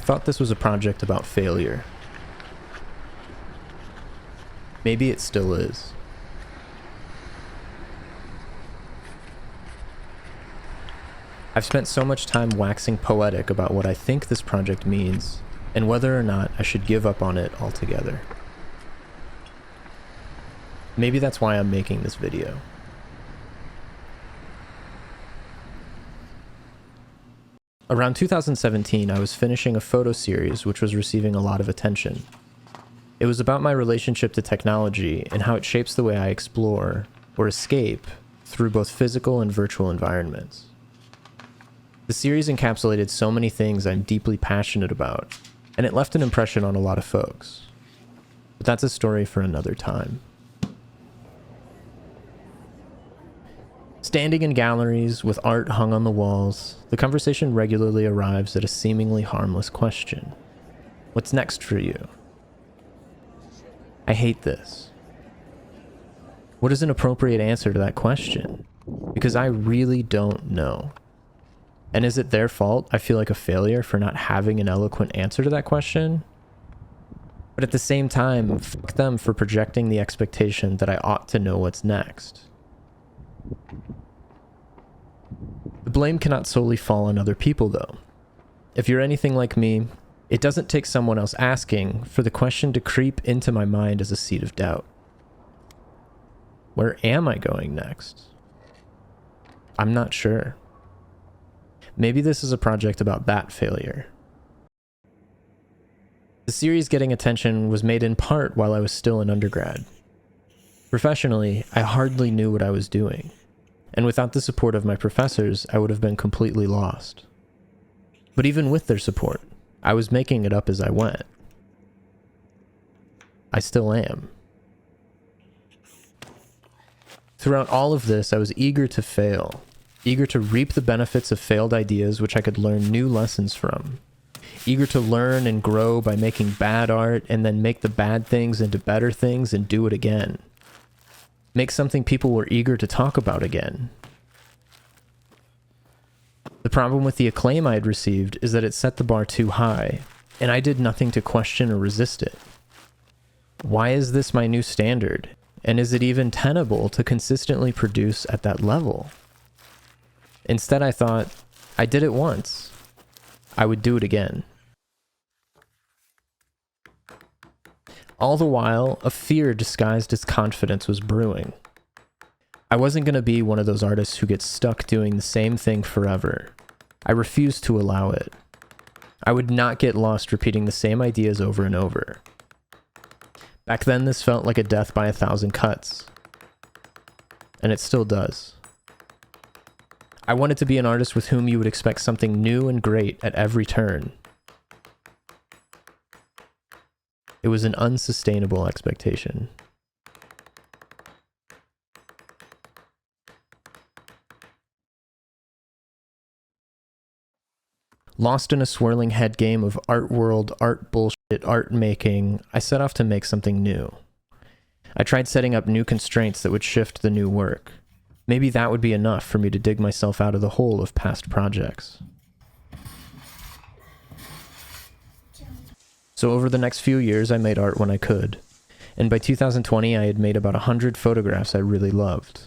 thought this was a project about failure. Maybe it still is. I've spent so much time waxing poetic about what I think this project means, and whether or not I should give up on it altogether. Maybe that's why I'm making this video. Around 2017, I was finishing a photo series which was receiving a lot of attention. It was about my relationship to technology and how it shapes the way I explore, or escape, through both physical and virtual environments. The series encapsulated so many things I'm deeply passionate about, and it left an impression on a lot of folks. But that's a story for another time. Standing in galleries with art hung on the walls, the conversation regularly arrives at a seemingly harmless question. What's next for you? I hate this. What is an appropriate answer to that question? Because I really don't know. And is it their fault I feel like a failure for not having an eloquent answer to that question? But at the same time, fuck them for projecting the expectation that I ought to know what's next. The blame cannot solely fall on other people, though. If you're anything like me, it doesn't take someone else asking for the question to creep into my mind as a seed of doubt. Where am I going next? I'm not sure. Maybe this is a project about that failure. The series getting attention was made in part while I was still an undergrad. Professionally, I hardly knew what I was doing, and without the support of my professors, I would have been completely lost. But even with their support, I was making it up as I went. I still am. Throughout all of this, I was eager to fail, eager to reap the benefits of failed ideas which I could learn new lessons from, eager to learn and grow by making bad art and then make the bad things into better things and do it again. Make something people were eager to talk about again. The problem with the acclaim I had received is that it set the bar too high, and I did nothing to question or resist it. Why is this my new standard? And is it even tenable to consistently produce at that level? Instead, I thought, I did it once. I would do it again. All the while, a fear disguised as confidence was brewing. I wasn't going to be one of those artists who gets stuck doing the same thing forever. I refused to allow it. I would not get lost repeating the same ideas over and over. Back then, this felt like a death by 1,000 cuts. And it still does. I wanted to be an artist with whom you would expect something new and great at every turn. It was an unsustainable expectation. Lost in a swirling head game of art world, art bullshit, art making, I set off to make something new. I tried setting up new constraints that would shift the new work. Maybe that would be enough for me to dig myself out of the hole of past projects. So over the next few years, I made art when I could. And by 2020, I had made about 100 photographs I really loved.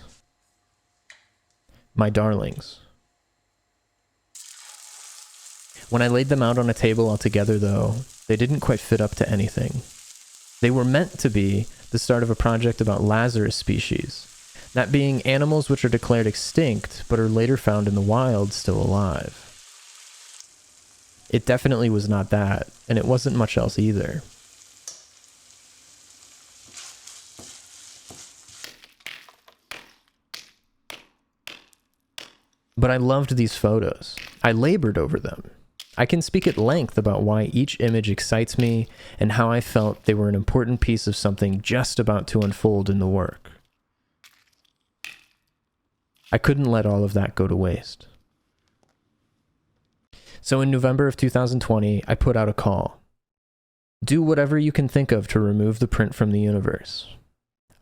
My darlings. When I laid them out on a table altogether, though, they didn't quite fit up to anything. They were meant to be the start of a project about Lazarus species, that being animals which are declared extinct but are later found in the wild still alive. It definitely was not that, and it wasn't much else either. But I loved these photos. I labored over them. I can speak at length about why each image excites me and how I felt they were an important piece of something just about to unfold in the work. I couldn't let all of that go to waste. So in November of 2020, I put out a call. Do whatever you can think of to remove the print from the universe.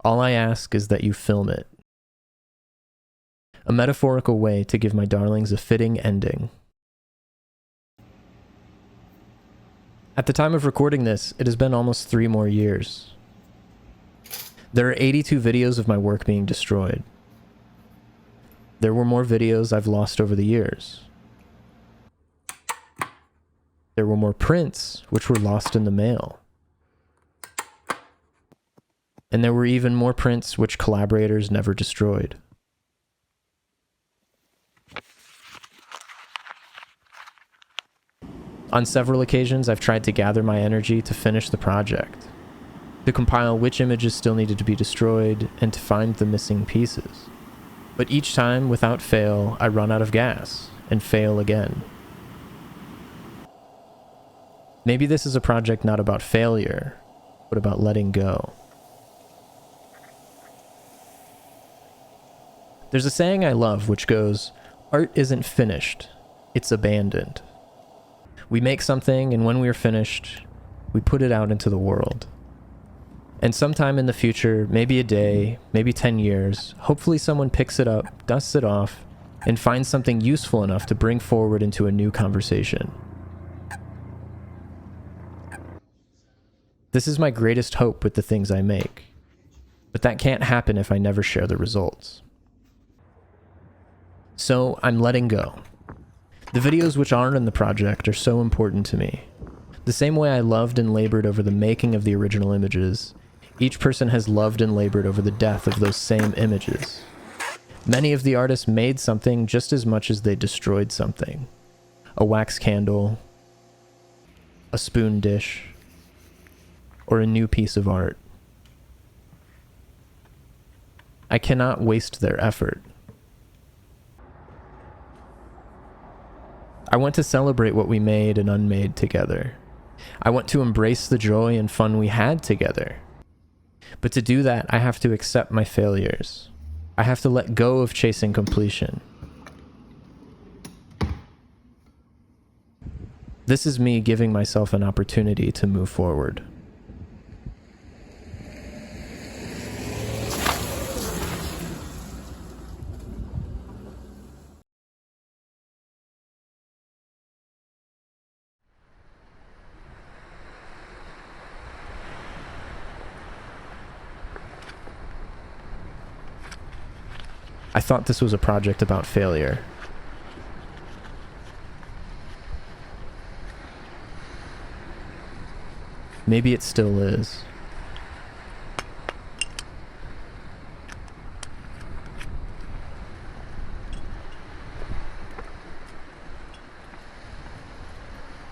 All I ask is that you film it. A metaphorical way to give my darlings a fitting ending. At the time of recording this, it has been almost 3 more years. There are 82 videos of my work being destroyed. There were more videos I've lost over the years. There were more prints which were lost in the mail. And there were even more prints which collaborators never destroyed. On several occasions, I've tried to gather my energy to finish the project, to compile which images still needed to be destroyed, and to find the missing pieces. But each time, without fail, I run out of gas, and fail again. Maybe this is a project not about failure, but about letting go. There's a saying I love which goes, "Art isn't finished, it's abandoned." We make something, and when we're finished, we put it out into the world. And sometime in the future, maybe a day, maybe 10 years, hopefully someone picks it up, dusts it off, and finds something useful enough to bring forward into a new conversation. This is my greatest hope with the things I make. But that can't happen if I never share the results. So I'm letting go. The videos which aren't in the project are so important to me. The same way I loved and labored over the making of the original images, each person has loved and labored over the death of those same images. Many of the artists made something just as much as they destroyed something. A wax candle, a spoon dish, or a new piece of art. I cannot waste their effort. I want to celebrate what we made and unmade together. I want to embrace the joy and fun we had together. But to do that, I have to accept my failures. I have to let go of chasing completion. This is me giving myself an opportunity to move forward. I thought this was a project about failure. Maybe it still is.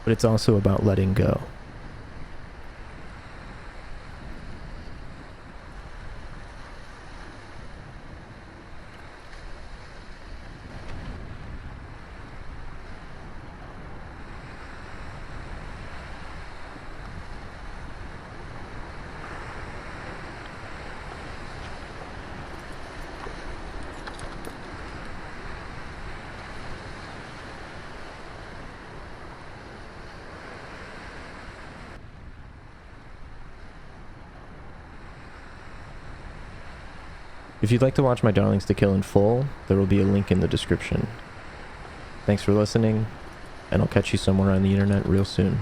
But it's also about letting go. If you'd like to watch My Darlings to Kill in full, there will be a link in the description. Thanks for listening, and I'll catch you somewhere on the internet real soon.